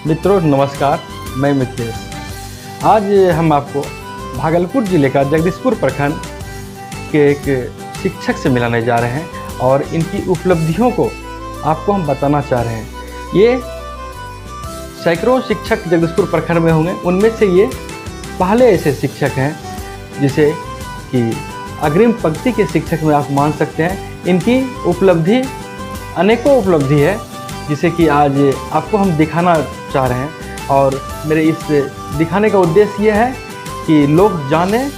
मित्रों नमस्कार, मैं मिथिलेश। आज हम आपको भागलपुर जिले का जगदीशपुर प्रखंड के एक शिक्षक से मिलाने जा रहे हैं और इनकी उपलब्धियों को आपको हम बताना चाह रहे हैं। ये सैकड़ों शिक्षक जगदीशपुर प्रखंड में होंगे, उनमें से ये पहले ऐसे शिक्षक हैं जिसे कि अग्रिम पंक्ति के शिक्षक में आप मान सकते हैं। इनकी उपलब्धि अनेकों उपलब्धि है जिसे कि आज आपको हम दिखाना चाह रहे हैं। और मेरे इस दिखाने का उद्देश्य ये है कि लोग जानें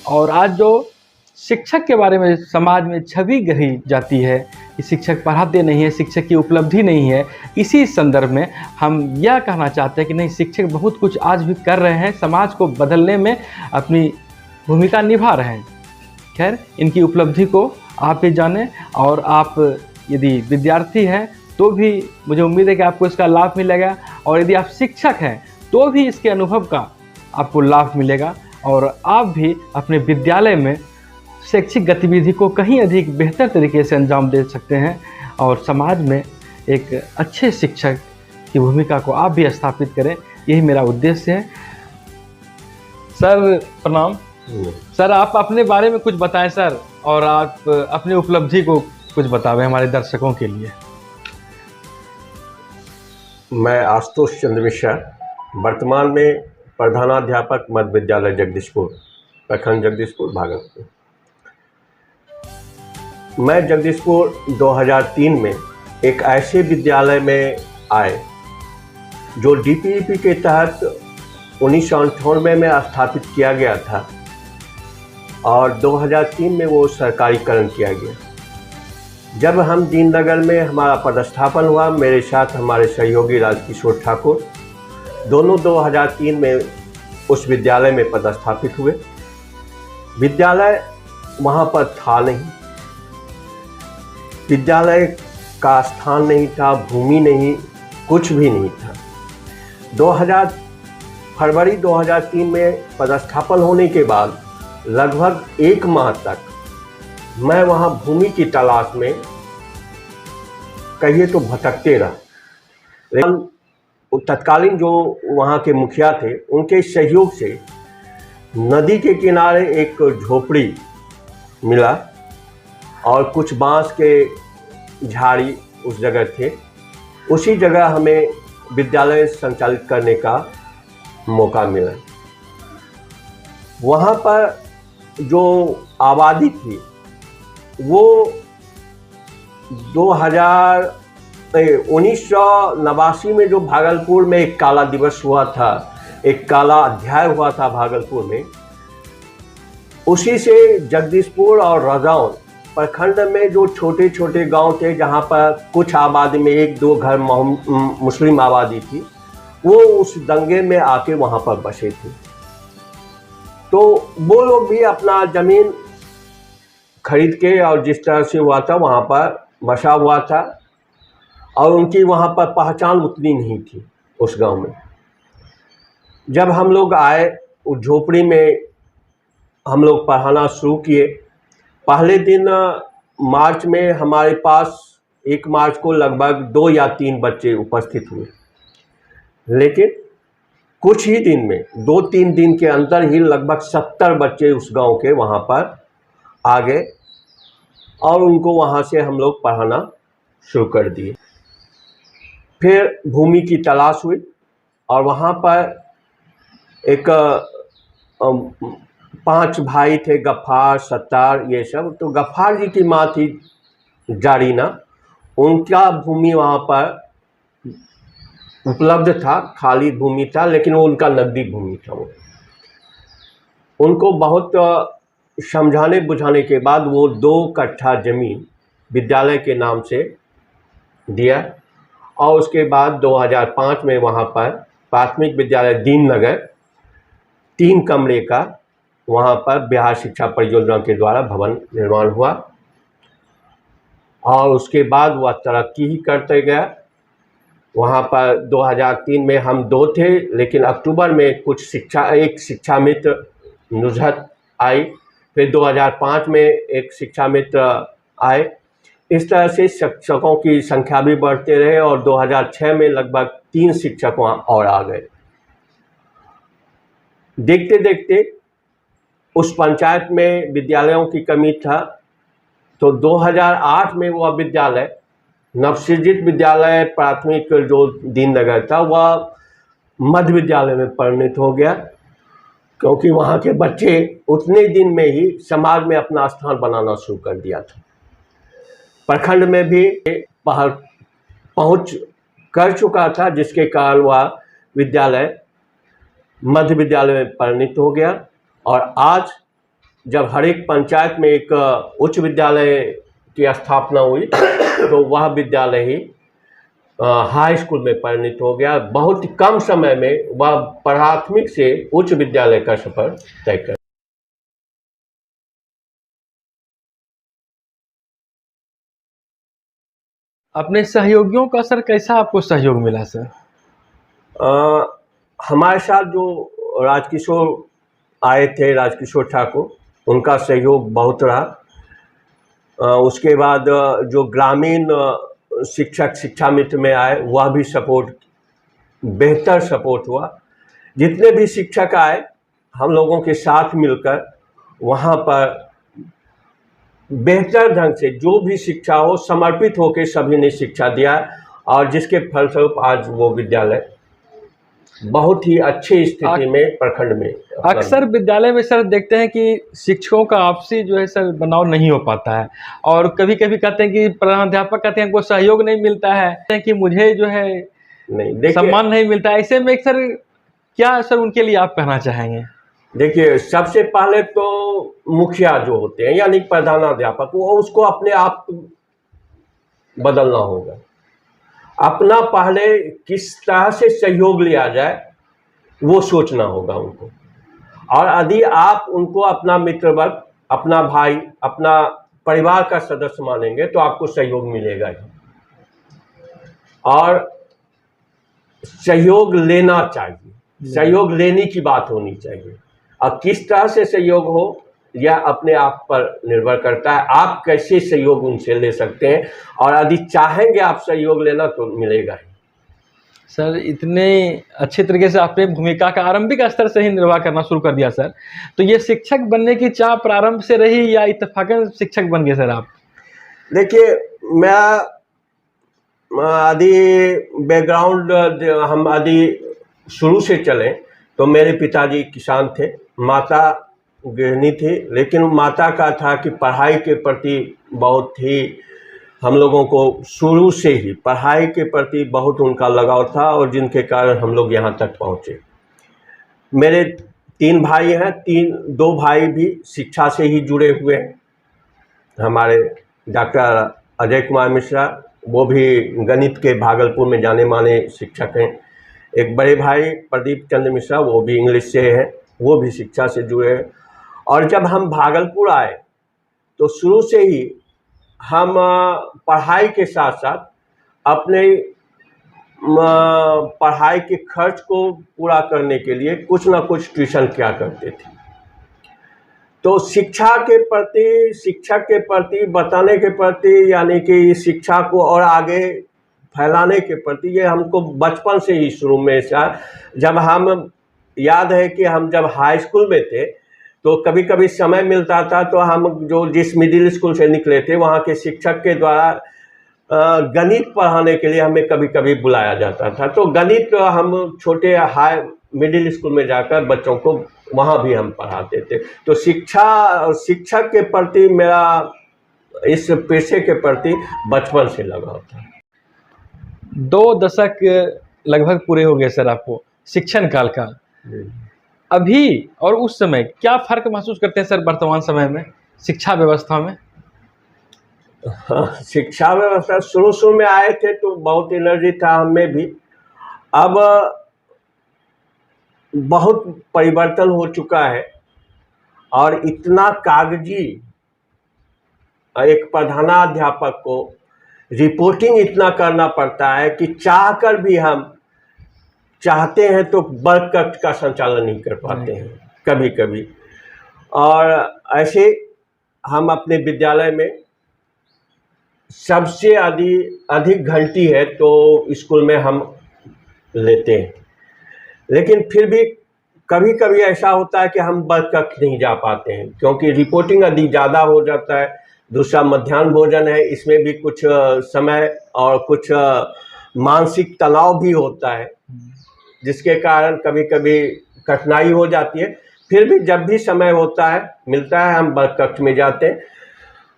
और आज जो शिक्षक के बारे में समाज में छवि गढ़ी जाती है कि शिक्षक पढ़ाते नहीं है, शिक्षक की उपलब्धि नहीं है, इसी संदर्भ में हम यह कहना चाहते हैं कि नहीं, शिक्षक बहुत कुछ आज भी कर रहे हैं, समाज को बदलने में अपनी भूमिका निभा रहे हैं। खैर, इनकी उपलब्धि को आप भी जानें और आप यदि विद्यार्थी हैं तो भी मुझे उम्मीद है कि आपको इसका लाभ मिलेगा, और यदि आप शिक्षक हैं तो भी इसके अनुभव का आपको लाभ मिलेगा और आप भी अपने विद्यालय में शैक्षिक गतिविधि को कहीं अधिक बेहतर तरीके से अंजाम दे सकते हैं और समाज में एक अच्छे शिक्षक की भूमिका को आप भी स्थापित करें। यही मेरा उद्देश्य है। सर प्रणाम। सर, आप अपने बारे में कुछ बताएं सर, और आप अपनी उपलब्धि को कुछ बतावें हमारे दर्शकों के लिए। मैं आशुतोष चंद्र मिश्रा, वर्तमान में प्रधानाध्यापक मध्य विद्यालय जगदीशपुर, प्रखंड जगदीशपुर, भागलपुर। मैं जगदीशपुर 2003 में एक ऐसे विद्यालय में आए जो डीपीईपी के तहत 1998 में स्थापित किया गया था और 2003 में वो सरकारीकरण किया गया। जब हम दीननगर में हमारा पदस्थापन हुआ, मेरे साथ हमारे सहयोगी राजकिशोर ठाकुर दोनों 2003 में उस विद्यालय में पदस्थापित हुए। विद्यालय वहाँ पर था नहीं, विद्यालय का स्थान नहीं था, भूमि नहीं, कुछ भी नहीं था। फरवरी 2003 में पदस्थापन होने के बाद लगभग 1 माह तक मैं वहाँ भूमि की तलाश में कहिए तो भटकते रहा। लेकिन तत्कालीन जो वहाँ के मुखिया थे, उनके सहयोग से नदी के किनारे एक झोपड़ी मिला और कुछ बांस के झाड़ी उस जगह थे। उसी जगह हमें विद्यालय संचालित करने का मौका मिला। वहाँ पर जो आबादी थी वो 1989 में जो भागलपुर में एक काला दिवस हुआ था, एक काला अध्याय हुआ था भागलपुर में, उसी से जगदीशपुर और रजौन प्रखंड में जो छोटे छोटे गांव थे जहां पर कुछ आबादी में 1-2 घर मुस्लिम आबादी थी, वो उस दंगे में आके वहां पर बसे थे। तो वो लोग भी अपना ज़मीन खरीद के और जिस तरह से हुआ था वहाँ पर बसा हुआ था और उनकी वहाँ पर पहचान उतनी नहीं थी उस गांव में। जब हम लोग आए उस झोपड़ी में, हम लोग पढ़ाना शुरू किए। पहले दिन मार्च में हमारे पास 1 मार्च को लगभग 2 या 3 बच्चे उपस्थित हुए, लेकिन कुछ ही दिन में 2-3 दिन के अंदर ही लगभग 70 बच्चे उस गांव के वहाँ पर आ गए और उनको वहाँ से हम लोग पढ़ाना शुरू कर दिए। फिर भूमि की तलाश हुई और वहाँ पर एक 5 भाई थे, गफ्फार, सत्तार, ये सब। तो गफ्फार जी की माँ थी जारीना, उनका भूमि वहाँ पर उपलब्ध था, खाली भूमि था, लेकिन वो उनका नकदी भूमि था। वो उनको बहुत समझाने बुझाने के बाद वो 2 कट्ठा ज़मीन विद्यालय के नाम से दिया और उसके बाद 2005 में वहाँ पर प्राथमिक विद्यालय दीननगर 3 कमरे का वहाँ पर बिहार शिक्षा परियोजना के द्वारा भवन निर्माण हुआ और उसके बाद वह तरक्की ही करते गया। वहाँ पर 2003 में हम 2 थे, लेकिन अक्टूबर में एक शिक्षा मित्र नुजहत आई। फिर 2005 में एक शिक्षा मित्र आए। इस तरह से शिक्षकों की संख्या भी बढ़ते रहे और 2006 में लगभग 3 शिक्षक वहाँ और आ गए। देखते देखते उस पंचायत में विद्यालयों की कमी था, तो 2008 में वह विद्यालय, नवसृजित विद्यालय प्राथमिक जो दीननगर था, वह मध्य विद्यालय में परिणत हो गया, क्योंकि वहाँ के बच्चे उतने दिन में ही समाज में अपना स्थान बनाना शुरू कर दिया था। प्रखंड में भी पहुँच कर चुका था, जिसके कारण वह विद्यालय मध्य विद्यालय में परिणत हो गया। और आज जब हर एक पंचायत में एक उच्च विद्यालय की स्थापना हुई तो वह विद्यालय ही हाई स्कूल में परिणत हो गया। बहुत कम समय में वह प्राथमिक से उच्च विद्यालय का सफर तय कर। अपने सहयोगियों का सर कैसा आपको सहयोग मिला सर? हमारे साथ जो राजकिशोर आए थे, राजकिशोर ठाकुर, उनका सहयोग बहुत रहा। उसके बाद जो ग्रामीण शिक्षक शिक्षा मित्र में आए, वह भी सपोर्ट, बेहतर सपोर्ट हुआ। जितने भी शिक्षक आए, हम लोगों के साथ मिलकर वहाँ पर बेहतर ढंग से जो भी शिक्षा हो, समर्पित होकर सभी ने शिक्षा दिया, और जिसके फलस्वरूप आज वो विद्यालय बहुत ही अच्छी स्थिति में प्रखंड में। अक्सर विद्यालय में सर देखते हैं कि शिक्षकों का आपसी जो है सर बनाव नहीं हो पाता है, और कभी कभी कहते हैं कि प्रधानाध्यापक कहते हैं हमको सहयोग नहीं मिलता है, कि मुझे जो है नहीं सम्मान नहीं मिलता है। ऐसे में सर क्या सर उनके लिए आप कहना चाहेंगे? देखिए, सबसे पहले तो मुखिया जो होते हैं यानी प्रधानाध्यापक, वो उसको अपने आप बदलना होगा। अपना पहले किस तरह से सहयोग लिया जाए वो सोचना होगा उनको, और यदि आप उनको अपना मित्र वर्ग, अपना भाई, अपना परिवार का सदस्य मानेंगे तो आपको सहयोग मिलेगा ही। और सहयोग लेना चाहिए, सहयोग लेने की बात होनी चाहिए। और किस तरह से सहयोग हो यह अपने आप पर निर्भर करता है, आप कैसे सहयोग उनसे ले सकते हैं, और यदि चाहेंगे आप सहयोग लेना तो मिलेगा ही। सर इतने अच्छे तरीके से आपने भूमिका का आरंभिक स्तर से ही निर्वाह करना शुरू कर दिया सर, तो ये शिक्षक बनने की चाह प्रारंभ से रही या इत्तेफाकन शिक्षक बन गए सर आप? देखिए, मैं यदि बैकग्राउंड हम यदि शुरू से चलें तो मेरे पिताजी किसान थे, माता गृहिणी थी, लेकिन माता का था कि पढ़ाई के प्रति बहुत ही, हम लोगों को शुरू से ही पढ़ाई के प्रति बहुत उनका लगाव था, और जिनके कारण हम लोग यहाँ तक पहुँचे। मेरे 3 भाई हैं, 2 भाई भी शिक्षा से ही जुड़े हुए हैं। हमारे डॉक्टर अजय कुमार मिश्रा, वो भी गणित के भागलपुर में जाने माने शिक्षक हैं। एक बड़े भाई प्रदीप चंद्र मिश्रा, वो भी इंग्लिश से हैं, वो भी शिक्षा से जुड़े हैं। और जब हम भागलपुर आए तो शुरू से ही हम पढ़ाई के साथ साथ अपने पढ़ाई के खर्च को पूरा करने के लिए कुछ ना कुछ ट्यूशन किया करते थे। तो शिक्षा के प्रति, शिक्षक के प्रति, बताने के प्रति, यानी कि शिक्षा को और आगे फैलाने के प्रति, ये हमको बचपन से ही शुरू में था। जब हम, याद है कि हम जब हाई स्कूल में थे तो कभी कभी समय मिलता था तो हम जो जिस मिडिल स्कूल से निकले थे वहाँ के शिक्षक के द्वारा गणित पढ़ाने के लिए हमें कभी कभी बुलाया जाता था। तो गणित हम छोटे हाई मिडिल स्कूल में जाकर बच्चों को वहाँ भी हम पढ़ाते थे। तो शिक्षक के प्रति मेरा, इस पेशे के प्रति बचपन से लगाव था। 2 दशक लगभग पूरे हो गए सर आपको शिक्षण काल का। अभी और उस समय क्या फ़र्क महसूस करते हैं सर वर्तमान समय में शिक्षा व्यवस्था में? शिक्षा व्यवस्था, शुरू में आए थे तो बहुत एनर्जी था हमें भी, अब बहुत परिवर्तन हो चुका है। और इतना कागजी, एक प्रधानाध्यापक को रिपोर्टिंग इतना करना पड़ता है कि चाहकर भी हम चाहते हैं तो वर्ग कक्ष का संचालन नहीं कर पाते हैं कभी कभी। और ऐसे हम अपने विद्यालय में सबसे अधिक घंटी है तो स्कूल में हम लेते हैं, लेकिन फिर भी कभी कभी ऐसा होता है कि हम वर्ग कक्ष नहीं जा पाते हैं क्योंकि रिपोर्टिंग अधिक ज़्यादा हो जाता है। दूसरा मध्याह्न भोजन है, इसमें भी कुछ समय और कुछ मानसिक तनाव भी होता है, जिसके कारण कभी कभी कठिनाई हो जाती है। फिर भी जब भी समय होता है मिलता है, हम वर्ग कक्ष में जाते हैं।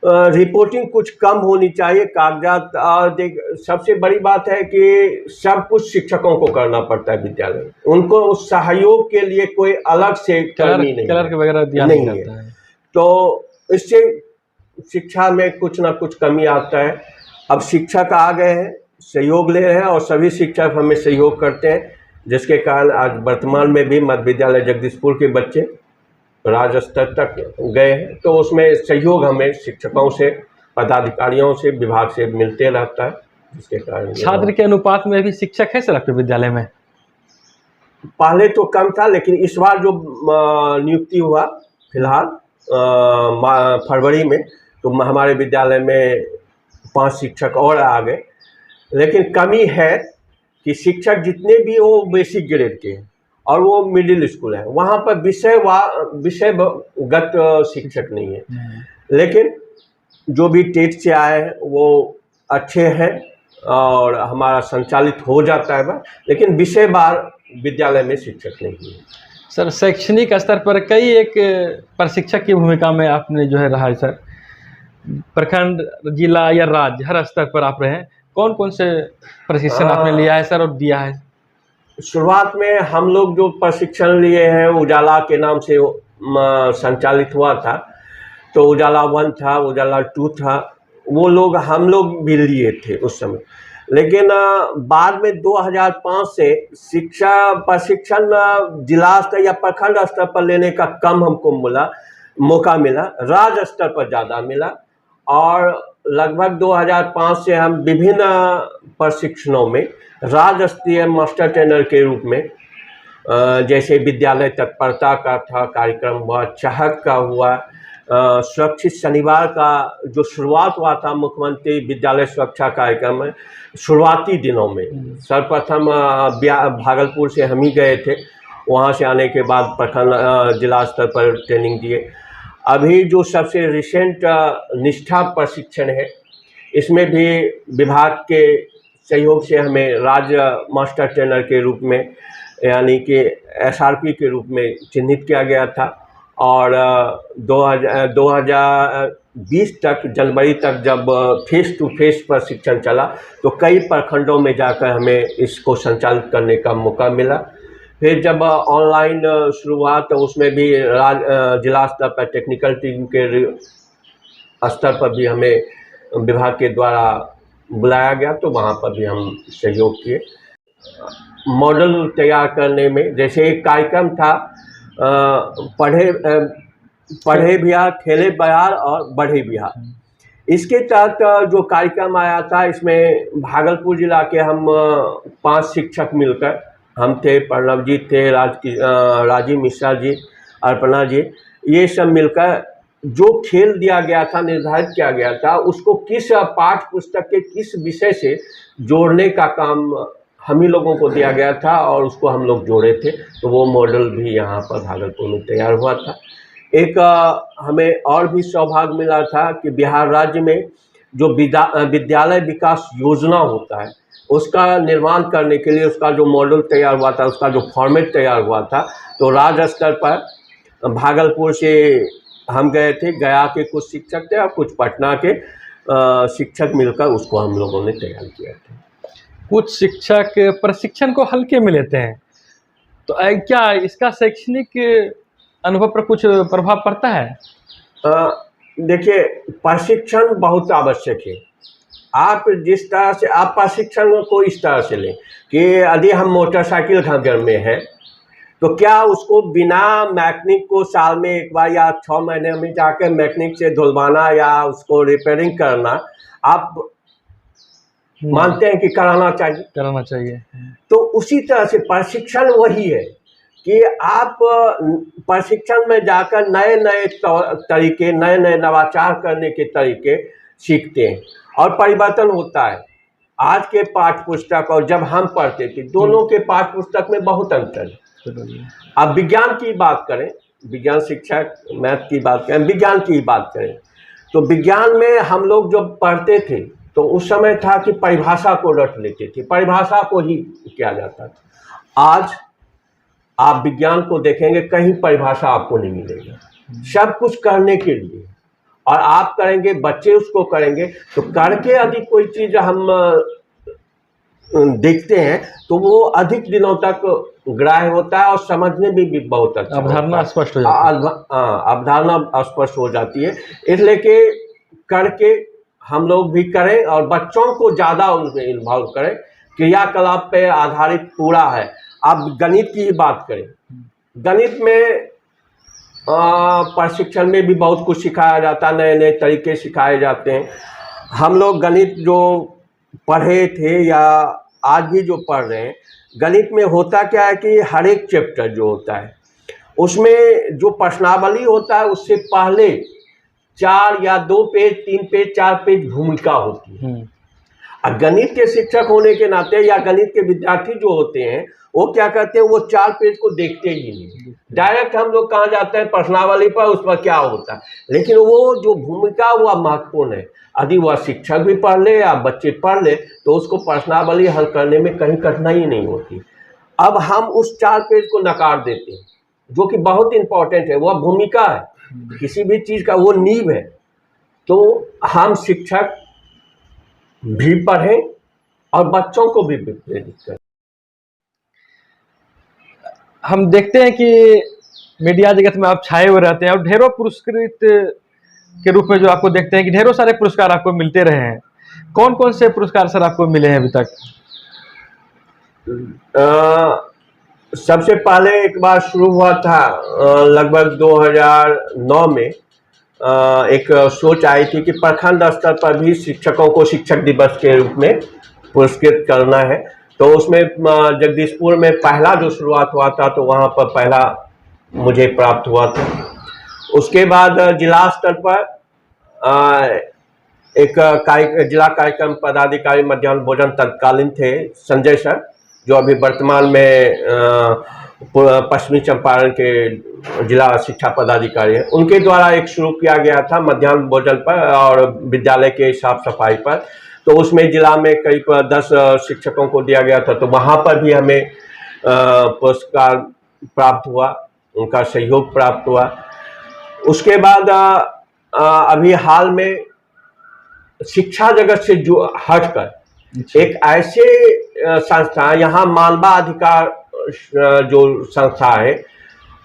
रिपोर्टिंग कुछ कम होनी चाहिए, कागजात। देख, सबसे बड़ी बात है कि सब कुछ शिक्षकों को करना पड़ता है विद्यालय में, उनको उस सहयोग के लिए कोई अलग से कर्मी नहीं क्लर्क वगैरह दिया नहीं जाता है, तो इससे शिक्षा में कुछ ना कुछ कमी आता है। अब शिक्षक आ गए हैं, सहयोग ले रहे हैं और सभी शिक्षक हमें सहयोग करते हैं, जिसके कारण आज वर्तमान में भी मध्य विद्यालय जगदीशपुर के बच्चे राज्य स्तर तक गए हैं। तो उसमें सहयोग हमें शिक्षकों से, पदाधिकारियों से, विभाग से मिलते रहता है, जिसके कारण छात्र के अनुपात में भी शिक्षक है सर आपके विद्यालय में? पहले तो कम था, लेकिन इस बार जो नियुक्ति हुआ फिलहाल फरवरी में, तो हमारे विद्यालय में 5 शिक्षक और आ गए। लेकिन कमी है कि शिक्षक जितने भी वो बेसिक ग्रेड के हैं और वो मिडिल स्कूल है, वहाँ पर विषयगत शिक्षक नहीं है। लेकिन जो भी टेट से आए हैं वो अच्छे हैं और हमारा संचालित हो जाता है, लेकिन विषयवार विद्यालय में शिक्षक नहीं है। सर शैक्षणिक स्तर पर कई एक प्रशिक्षक की भूमिका में आपने जो है रहा है सर, प्रखंड, जिला या राज्य, हर स्तर पर आप रहे हैं। कौन कौन से प्रशिक्षण आपने लिया है सर और दिया है? शुरुआत में हम लोग जो प्रशिक्षण लिए हैं उजाला के नाम से संचालित हुआ था, तो उजाला 1 था, उजाला 2 था, वो लोग हम लोग भी लिए थे उस समय। लेकिन बाद में 2005 से शिक्षा प्रशिक्षण जिला स्तर या प्रखंड स्तर पर लेने का कम हमको मौका मिला, राज्य स्तर पर ज़्यादा मिला। और लगभग 2005 से हम विभिन्न प्रशिक्षणों में राज्य स्तरीय मास्टर ट्रेनर के रूप में, जैसे विद्यालय तत्परता का था कार्यक्रम हुआ, चाहक का हुआ, सुरक्षित शनिवार का जो शुरुआत हुआ था मुख्यमंत्री विद्यालय सुरक्षा कार्यक्रम में, शुरुआती दिनों में सर्वप्रथम भागलपुर से हम ही गए थे, वहाँ से आने के बाद प्रखंड जिला स्तर पर ट्रेनिंग दिए। अभी जो सबसे रिसेंट निष्ठा प्रशिक्षण है, इसमें भी विभाग के सहयोग से हमें राज्य मास्टर ट्रेनर के रूप में, यानी कि एसआरपी के रूप में चिन्हित किया गया था। और 2020 तक, जनवरी तक जब फेस टू फेस प्रशिक्षण चला, तो कई प्रखंडों में जाकर हमें इसको संचालित करने का मौका मिला। फिर जब ऑनलाइन शुरू हुआ तो उसमें भी जिला स्तर पर टेक्निकल टीम के स्तर पर भी हमें विभाग के द्वारा बुलाया गया, तो वहाँ पर भी हम सहयोग किए। मॉडल तैयार करने में जैसे एक कार्यक्रम था, पढ़े बिहार, खेले बिहार और बढ़े बिहार, इसके तहत जो कार्यक्रम आया था, इसमें भागलपुर जिला के हम 5 शिक्षक मिलकर, हम थे, प्रणवजीत थे, राजीव मिश्रा जी, अर्पणा जी, ये सब मिलकर जो खेल दिया गया था, निर्धारित किया गया था, उसको किस पाठ्य पुस्तक के किस विषय से जोड़ने का काम हम ही लोगों को दिया गया था और उसको हम लोग जोड़े थे। तो वो मॉडल भी यहाँ पर भागलपुर में तैयार हुआ था। एक हमें और भी सौभाग्य मिला था कि बिहार राज्य में जो विद्यालय विकास योजना होता है, उसका निर्माण करने के लिए उसका जो मॉडल तैयार हुआ था, उसका जो फॉर्मेट तैयार हुआ था, तो राज्य स्तर पर भागलपुर से हम गए थे, गया के कुछ शिक्षक थे और कुछ पटना के शिक्षक मिलकर उसको हम लोगों ने तैयार किया था। कुछ शिक्षक प्रशिक्षण को हल्के में लेते हैं, तो क्या इसका शैक्षणिक अनुभव पर कुछ प्रभाव पड़ता है? देखिए, प्रशिक्षण बहुत आवश्यक है। आप जिस तरह से आप प्रशिक्षण को इस तरह से लें कि यदि हम मोटरसाइकिल घर में है, तो क्या उसको बिना मैकेनिक को साल में एक बार या 6 महीने में जाकर मैकेनिक से धुलवाना या उसको रिपेयरिंग करना आप मानते हैं कि कराना चाहिए? तो उसी तरह से प्रशिक्षण वही है कि आप प्रशिक्षण में जाकर नए नए तरीके, नए नए नवाचार करने के तरीके सीखते हैं और परिवर्तन होता है। आज के पाठ्य पुस्तक और जब हम पढ़ते थे, दोनों के पाठ्य पुस्तक में बहुत अंतर है। अब विज्ञान की बात करें, विज्ञान शिक्षक मैथ की बात करें, विज्ञान की बात करें, तो विज्ञान में हम लोग जब पढ़ते थे तो उस समय था कि परिभाषा को रट लेते थे, परिभाषा को ही किया जाता था। आज आप विज्ञान को देखेंगे, कहीं परिभाषा आपको नहीं मिलेगी, सब कुछ करने के लिए, और आप करेंगे, बच्चे उसको करेंगे, तो करके यदि कोई चीज़ हम देखते हैं तो वो अधिक दिनों तक ग्राह्य होता है और समझने में भी बहुत अच्छा, अवधारणा स्पष्ट हो जाती है। अवधारणा स्पष्ट हो जाती है। इसलिए कि करके हम लोग भी करें और बच्चों को ज़्यादा उनमें इन्वॉल्व करें, क्रियाकलाप पे आधारित पूरा है। आप गणित की ही बात करें, गणित में प्रशिक्षण में भी बहुत कुछ सिखाया जाता है, नए नए तरीके सिखाए जाते हैं। हम लोग गणित जो पढ़े थे या आज भी जो पढ़ रहे हैं, गणित में होता क्या है कि हर एक चैप्टर जो होता है उसमें जो प्रश्नावली होता है उससे पहले 4 या 2 पेज, 3 पेज, 4 पेज भूमिका होती है। और गणित के शिक्षक होने के नाते या गणित के विद्यार्थी जो होते हैं वो क्या करते हैं, वो 4 पेज को देखते ही नहीं, डायरेक्ट हम लोग कहाँ जाते हैं प्रश्नावली पर, उस पर क्या होता है। लेकिन वो जो भूमिका वह महत्वपूर्ण है। यदि वह शिक्षक भी पढ़ ले या बच्चे पढ़ ले तो उसको प्रश्नावली हल करने में कहीं कठिनाई नहीं होती। अब हम उस 4 पेज को नकार देते हैं, जो कि बहुत इंपॉर्टेंट है, वह भूमिका है किसी भी चीज़ का, वो नींव है। तो हम शिक्षक भी पढ़ें और बच्चों को भी प्रेरित करें। हम देखते हैं कि मीडिया जगत में आप छाए हुए रहते हैं और ढेरों पुरस्कृत के रूप में जो आपको देखते हैं कि ढेरों सारे पुरस्कार आपको मिलते रहे हैं। कौन कौन से पुरस्कार सर आपको मिले हैं अभी तक? सबसे पहले एक बार शुरू हुआ था लगभग 2009 में एक सोच आई थी कि प्रखंड स्तर पर भी शिक्षकों को शिक्षक दिवस के रूप में पुरस्कृत करना है। तो उसमें जगदीशपुर में पहला जो शुरुआत हुआ था तो वहाँ पर पहला मुझे प्राप्त हुआ था। उसके बाद जिला स्तर पर एक जिला कार्यक्रम पदाधिकारी मध्याह्न भोजन तत्कालीन थे संजय सर, जो अभी वर्तमान में पश्चिमी चंपारण के जिला शिक्षा पदाधिकारी हैं। उनके द्वारा एक शुरू किया गया था मध्याह्न भोजन पर और विद्यालय के साफ सफाई पर। तो उसमें जिला में करीब 10 शिक्षकों को दिया गया था। तो वहाँ पर भी हमें पुरस्कार प्राप्त हुआ, उनका सहयोग प्राप्त हुआ। उसके बाद अभी हाल में शिक्षा जगत से जो हटकर एक ऐसे संस्था, यहाँ मानवा अधिकार जो संस्था है,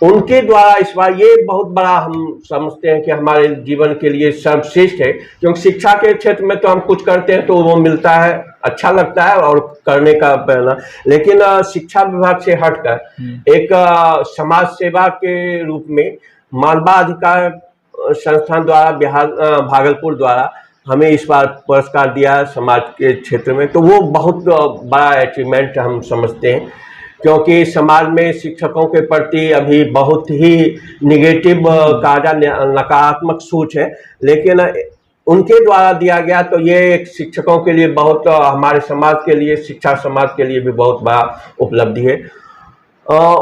उनके द्वारा इस बार ये बहुत बड़ा हम समझते हैं कि हमारे जीवन के लिए सर्वश्रेष्ठ है। क्योंकि शिक्षा के क्षेत्र में तो हम कुछ करते हैं तो वो मिलता है, अच्छा लगता है और करने का प्रेरणा, लेकिन शिक्षा विभाग से हटकर एक समाज सेवा के रूप में मानवा अधिकार संस्थान द्वारा भागलपुर द्वारा हमें इस बार पुरस्कार दिया समाज के क्षेत्र में। तो वो बहुत बड़ा अचीवमेंट हम समझते हैं, क्योंकि समाज में शिक्षकों के प्रति अभी बहुत ही निगेटिव नकारात्मक सोच है, लेकिन उनके द्वारा दिया गया तो ये एक शिक्षकों के लिए बहुत, हमारे समाज के लिए, शिक्षा समाज के लिए भी बहुत बड़ा उपलब्धि है।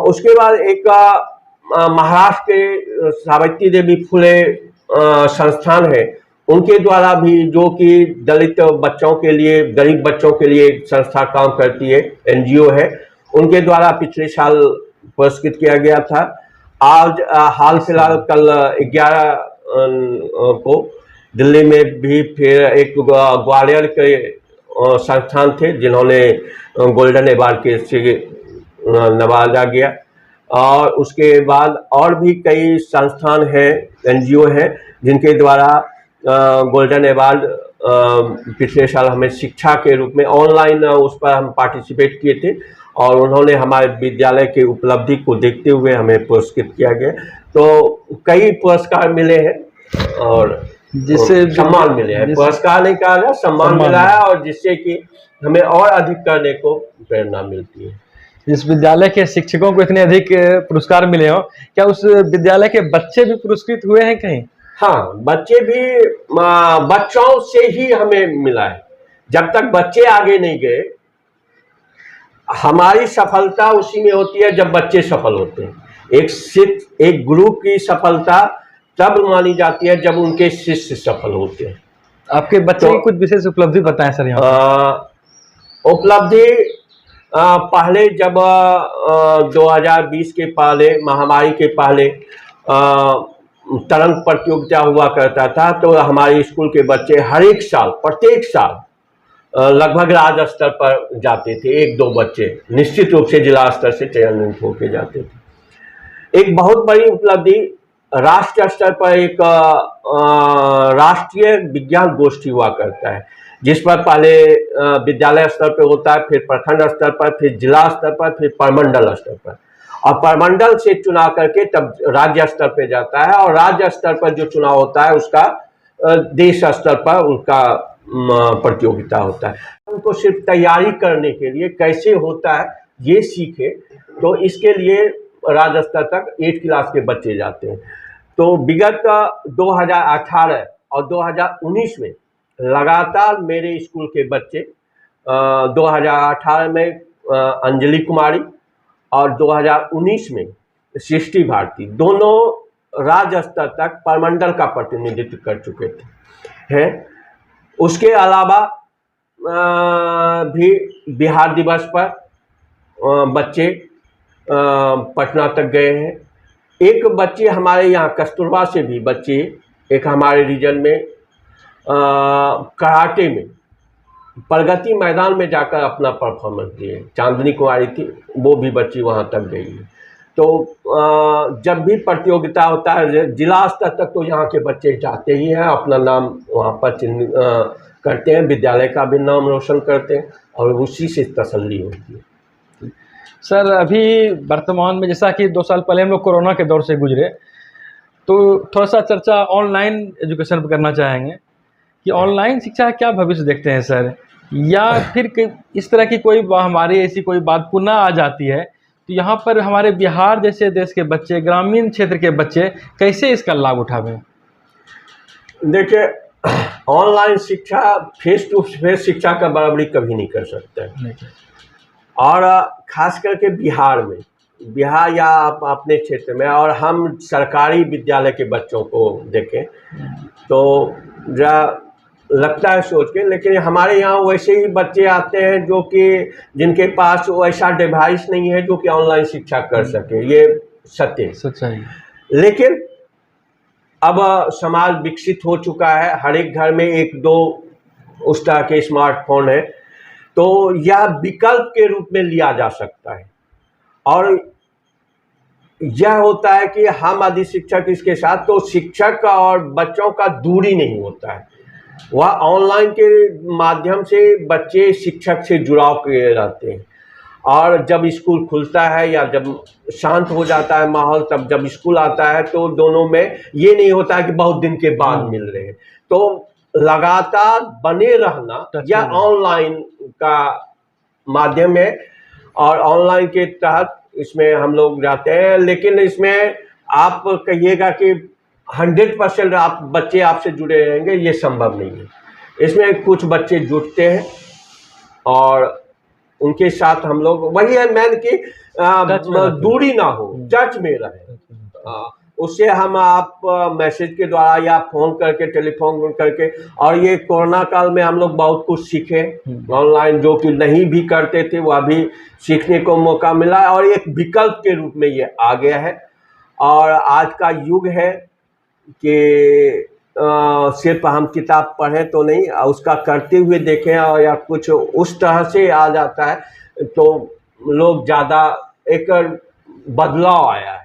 उसके बाद एक महाराष्ट्र के सावित्री देवी फुले संस्थान है, उनके द्वारा भी, जो कि दलित बच्चों के लिए, गरीब बच्चों के लिए एक संस्था काम करती है, NGO है, उनके द्वारा पिछले साल पुरस्कृत किया गया था। आज हाल फिलहाल कल 11 को दिल्ली में भी फिर एक ग्वालियर के संस्थान थे जिन्होंने गोल्डन अवार्ड के से नवाजा गया। और उसके बाद और भी कई संस्थान हैं, NGO हैं, जिनके द्वारा गोल्डन अवार्ड पिछले साल हमें शिक्षा के रूप में ऑनलाइन उस पर हम पार्टिसिपेट किए थे और उन्होंने हमारे विद्यालय के उपलब्धि को देखते हुए हमें पुरस्कृत किया गया। तो कई पुरस्कार मिले हैं और जिससे सम्मान मिले हैं, पुरस्कार नहीं कहा जाए, सम्मान मिला है, और जिससे कि हमें और अधिक करने को प्रेरणा मिलती है। इस विद्यालय के शिक्षकों को इतने अधिक पुरस्कार मिले हो, क्या उस विद्यालय के बच्चे भी पुरस्कृत हुए हैं कहीं? हाँ, बच्चे भी बच्चों से ही हमें मिला है। जब तक बच्चे आगे नहीं गए, हमारी सफलता उसी में होती है जब बच्चे सफल होते हैं। एक ग्रुप की सफलता तब मानी जाती है जब उनके शिष्य सफल होते हैं। आपके बच्चे की कुछ विशेष उपलब्धि बताएं सर यहाँ पर। उपलब्धि पहले जब 2020 के पहले, महामारी के पहले तरंग प्रतियोगिता हुआ करता था, तो हमारे स्कूल के बच्चे हर एक साल, प्रत्येक साल लगभग राज्य स्तर पर जाते थे। एक दो बच्चे निश्चित रूप से जिला स्तर से चयनित होकर जाते थे। एक बहुत बड़ी उपलब्धि राष्ट्रीय स्तर पर एक राष्ट्रीय विज्ञान गोष्ठी हुआ करता है, जिस पर पहले विद्यालय स्तर पर होता है, फिर प्रखंड स्तर पर, फिर जिला स्तर पर, फिर प्रमंडल स्तर पर, और प्रमंडल से चुना करके तब राज्य स्तर पर जाता है, और राज्य स्तर पर जो चुनाव होता है उसका देश स्तर पर उनका प्रतियोगिता होता है। उनको सिर्फ तैयारी करने के लिए कैसे होता है ये सीखे, तो इसके लिए राज्य स्तर तक 8 क्लास के बच्चे जाते हैं। तो विगत 2018 और 2019 में लगातार मेरे स्कूल के बच्चे 2018 में अंजलि कुमारी और 2019 में सृष्टि भारती, दोनों राज्य स्तर तक प्रमंडल का प्रतिनिधित्व कर चुके हैं। उसके अलावा भी बिहार दिवस पर बच्चे पटना तक गए हैं। एक बच्चे हमारे यहाँ कस्तूरबा से भी बच्चे एक हमारे रीजन में कराटे में प्रगति मैदान में जाकर अपना परफॉर्मेंस दिए। चांदनी कुमारी थी, वो भी बच्ची वहाँ तक गई है। तो जब भी प्रतियोगिता होता है जिला स्तर तक, तो यहाँ के बच्चे जाते ही हैं, अपना नाम वहाँ पर चिन्ह करते हैं, विद्यालय का भी नाम रोशन करते हैं, और उसी से तसल्ली होती है। सर अभी वर्तमान में जैसा कि 2 साल पहले हम लोग कोरोना के दौर से गुजरे, तो थोड़ा सा चर्चा ऑनलाइन एजुकेशन पर करना चाहेंगे कि ऑनलाइन शिक्षा का क्या भविष्य देखते हैं सर, या फिर इस तरह की कोई हमारी ऐसी कोई बात पुनः आ जाती है तो यहाँ पर हमारे बिहार जैसे देश के बच्चे, ग्रामीण क्षेत्र के बच्चे कैसे इसका लाभ उठावें? देखिए, ऑनलाइन शिक्षा फेस टू फेस शिक्षा का बराबरी कभी नहीं कर सकता है। और खास करके बिहार या आप अपने क्षेत्र में, और हम सरकारी विद्यालय के बच्चों को देखें तो जरा लगता है सोच के, लेकिन हमारे यहाँ वैसे ही बच्चे आते हैं जो कि जिनके पास वैसा डिवाइस नहीं है जो कि ऑनलाइन शिक्षा कर सके, ये सत्य है, सच्चाई। लेकिन अब समाज विकसित हो चुका है, हर एक घर में 1-2 उस तरह के स्मार्टफोन है, तो यह विकल्प के रूप में लिया जा सकता है। और यह होता है कि हम यदि शिक्षक इसके साथ, तो शिक्षक और बच्चों का दूरी नहीं होता है, वह ऑनलाइन के माध्यम से बच्चे शिक्षक से जुड़ाव किए रहते हैं। और जब स्कूल खुलता है या जब शांत हो जाता है माहौल, तब जब स्कूल आता है तो दोनों में ये नहीं होता है कि बहुत दिन के बाद मिल रहे हैं। तो लगातार बने रहना या ऑनलाइन का माध्यम है, और ऑनलाइन के तहत इसमें हम लोग जाते हैं, लेकिन इसमें आप कहिएगा कि 100% आप बच्चे आपसे जुड़े रहेंगे, ये संभव नहीं है। इसमें कुछ बच्चे जुड़ते हैं और उनके साथ हम लोग, वही है मैन कि दूरी ना हो, टच में रहे। उससे हम आप मैसेज के द्वारा या फ़ोन करके, टेलीफोन करके, और ये कोरोना काल में हम लोग बहुत कुछ सीखे ऑनलाइन, जो कि नहीं भी करते थे वह भी सीखने को मौका मिला, और एक विकल्प के रूप में ये आ गया है। और आज का युग है कि सिर्फ हम किताब पढ़ें तो नहीं, उसका करते हुए देखें, और या कुछ उस तरह से आ जाता है तो लोग ज़्यादा एक बदलाव आया है,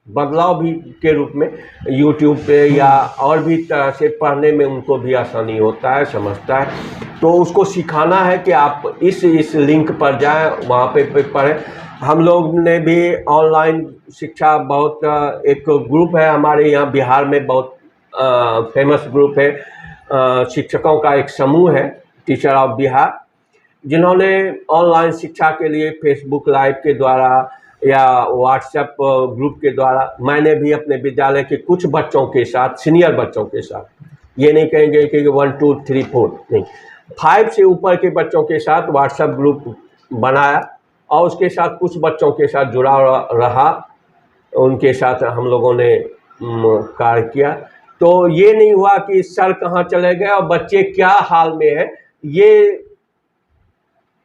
बदलाव भी के रूप में YouTube पे या और भी तरह से पढ़ने में उनको भी आसानी होता है, समझता है। तो उसको सिखाना है कि आप इस लिंक पर जाएं, वहाँ पे पढ़ें। हम लोग ने भी ऑनलाइन शिक्षा बहुत, एक ग्रुप है हमारे यहाँ बिहार में, बहुत फेमस ग्रुप है, शिक्षकों का एक समूह है, टीचर ऑफ बिहार, जिन्होंने ऑनलाइन शिक्षा के लिए फेसबुक लाइव के द्वारा या व्हाट्सएप ग्रुप के द्वारा। मैंने भी अपने विद्यालय के कुछ बच्चों के साथ, सीनियर बच्चों के साथ, ये नहीं कहेंगे कि 1 2 3 4 नहीं, 5 से ऊपर के बच्चों के साथ व्हाट्सएप ग्रुप बनाया और उसके साथ कुछ बच्चों के साथ जुड़ा रहा, उनके साथ हम लोगों ने कार्य किया। तो ये नहीं हुआ कि सर कहाँ चले गए और बच्चे क्या हाल में है, ये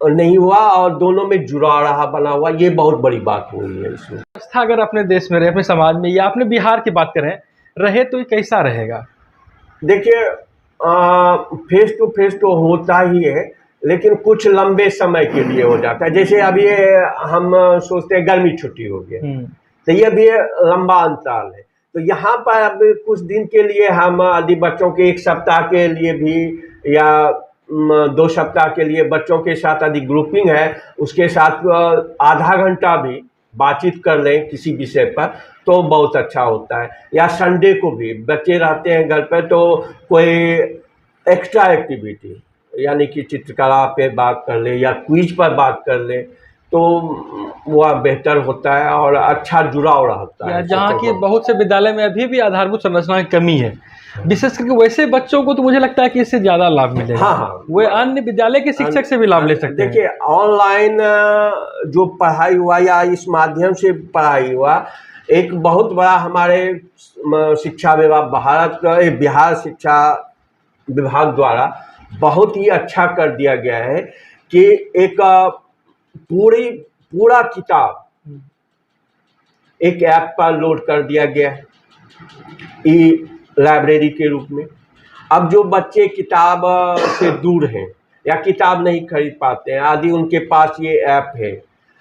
नहीं हुआ, और दोनों में जुड़ा रहा बना हुआ, ये बहुत बड़ी बात हुई है इसमें। व्यवस्था अगर अपने देश में रहे, अपने समाज में, या अपने बिहार की बात करें रहे, तो ये कैसा रहेगा? देखिए, फेस टू फेस तो होता ही है, लेकिन कुछ लंबे समय के लिए हो जाता है। जैसे अभी हम सोचते हैं गर्मी छुट्टी हो गई, तो ये भी लंबा अंतराल है। तो यहाँ पर अब कुछ दिन के लिए हम यदि बच्चों के 1 सप्ताह के लिए भी या 2 सप्ताह के लिए बच्चों के साथ यदि ग्रुपिंग है, उसके साथ आधा घंटा भी बातचीत कर लें किसी विषय पर, तो बहुत अच्छा होता है। या संडे को भी बच्चे रहते हैं घर पर, तो कोई एक्स्ट्रा एक्टिविटी, यानी कि चित्रकला पे बात कर ले या क्विज पर बात कर ले, तो वह बेहतर होता है और अच्छा जुड़ाव रहता है। जहाँ की बहुत से विद्यालय में अभी भी आधारभूत संरचना की कमी है, विशेष करके वैसे बच्चों को तो मुझे लगता है कि इससे ज़्यादा लाभ मिलेगा। हाँ, वे अन्य विद्यालय के शिक्षक से भी लाभ ले सकते हैं। देखिए, ऑनलाइन जो पढ़ाई हुआ या इस माध्यम से पढ़ाई हुआ, एक बहुत बड़ा हमारे शिक्षा विभाग, बिहार शिक्षा विभाग द्वारा बहुत ही अच्छा कर दिया गया है कि एक पूरा किताब एक ऐप पर लोड कर दिया गया है, ई लाइब्रेरी के रूप में। अब जो बच्चे किताब से दूर हैं या किताब नहीं खरीद पाते हैं, आदि उनके पास ये ऐप है,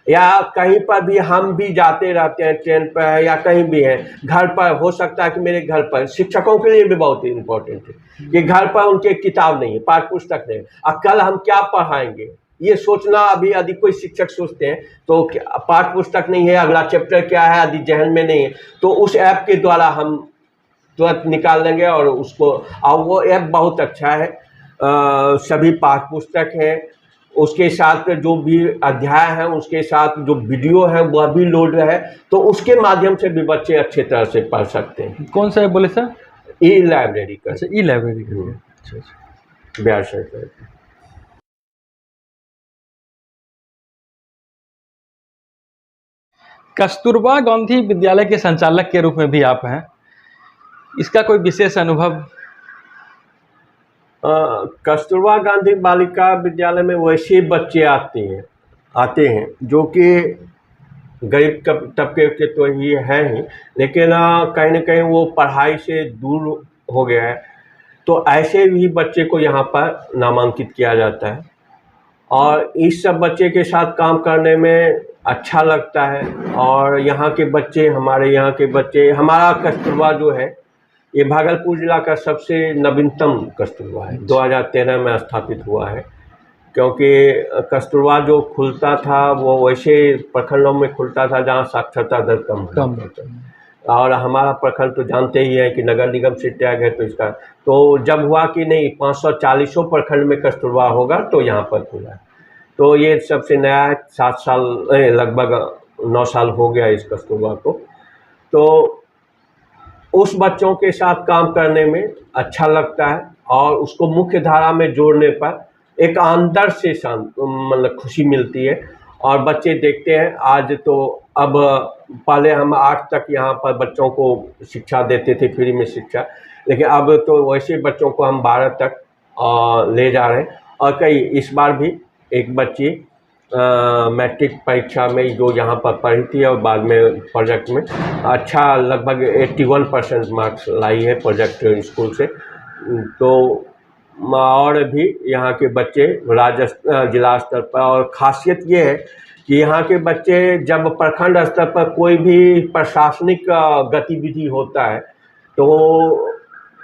या कहीं पर भी हम भी जाते रहते हैं, ट्रेन पर है या कहीं भी है, घर पर हो सकता है कि मेरे घर पर, शिक्षकों के लिए भी बहुत ही इम्पोर्टेंट है कि घर पर उनके किताब नहीं है, पाठ्य पुस्तक नहीं है, और कल हम क्या पढ़ाएंगे ये सोचना अभी यदि कोई शिक्षक सोचते हैं तो पाठ्य पुस्तक नहीं है, अगला चैप्टर क्या है यदि जहन में नहीं है, तो उस ऐप के द्वारा हम तुरंत निकाल लेंगे और उसको, और वो ऐप बहुत अच्छा है। सभी पाठ्य पुस्तक है, उसके साथ जो भी अध्याय हैं उसके साथ जो वीडियो है वह भी लोड है, तो उसके माध्यम से भी बच्चे अच्छे तरह से पढ़ सकते हैं। कौन सा है बोले सर? ई लाइब्रेरी का। अच्छा, ई लाइब्रेरी का। अच्छा, बिहार सरकार। कस्तूरबा गांधी विद्यालय के संचालक के रूप में भी आप हैं, इसका कोई विशेष अनुभव? कस्तूरबा गांधी बालिका विद्यालय में वैसे बच्चे आते हैं जो कि गरीब तबके के तो ही हैं ही, लेकिन कहीं ना कहीं वो पढ़ाई से दूर हो गया है, तो ऐसे भी बच्चे को यहाँ पर नामांकित किया जाता है और इस सब बच्चे के साथ काम करने में अच्छा लगता है। और यहाँ के बच्चे, हमारा कस्तूरबा जो है ये भागलपुर जिला का सबसे नवीनतम कस्तूरबा है, 2013 में स्थापित हुआ है, क्योंकि कस्तूरबा जो खुलता था वो वैसे प्रखंडों में खुलता था जहाँ साक्षरता दर कम था, और हमारा प्रखंड तो जानते ही हैं कि नगर निगम से टैग है, तो इसका तो जब हुआ कि नहीं 540 प्रखंड में कस्तूरबा होगा तो यहाँ पर खुला है, तो ये सबसे नया है। 7 साल लगभग 9 साल हो गया इस कस्तूरबा को, तो उस बच्चों के साथ काम करने में अच्छा लगता है और उसको मुख्य धारा में जोड़ने पर एक अंदर से मतलब खुशी मिलती है। और बच्चे देखते हैं, आज तो अब पहले हम 8 तक यहाँ पर बच्चों को शिक्षा देते थे, फ्री में शिक्षा, लेकिन अब तो वैसे बच्चों को हम 12 तक ले जा रहे हैं। और कई इस बार भी एक बच्ची मैट्रिक परीक्षा में जो यहाँ पर पढ़ी थी और बाद में प्रोजेक्ट में अच्छा लगभग 81% मार्क्स लाई है प्रोजेक्ट स्कूल से। तो और भी यहाँ के बच्चे जिला स्तर पर, और ख़ासियत ये है कि यहाँ के बच्चे जब प्रखंड स्तर पर कोई भी प्रशासनिक गतिविधि होता है तो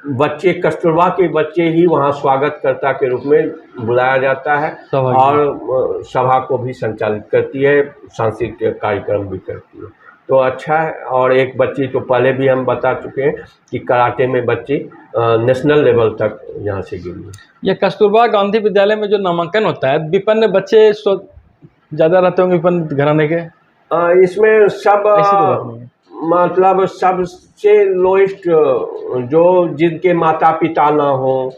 बच्चे, कस्तूरबा के बच्चे ही वहाँ स्वागतकर्ता के रूप में बुलाया जाता है और सभा को भी संचालित करती है, सांस्कृतिक कार्यक्रम भी करती है, तो अच्छा है। और एक बच्ची तो पहले भी हम बता चुके हैं कि कराटे में बच्ची नेशनल लेवल तक यहाँ से गई है। ये कस्तूरबा गांधी विद्यालय में जो नामांकन होता है, विपन्न बच्चे ज़्यादा रहते होंगे, विपन्न घराने के? इसमें सब ऐसी कोई बात नहीं है। मतलब सबसे लोएस्ट जो जिनके माता पिता ना हो,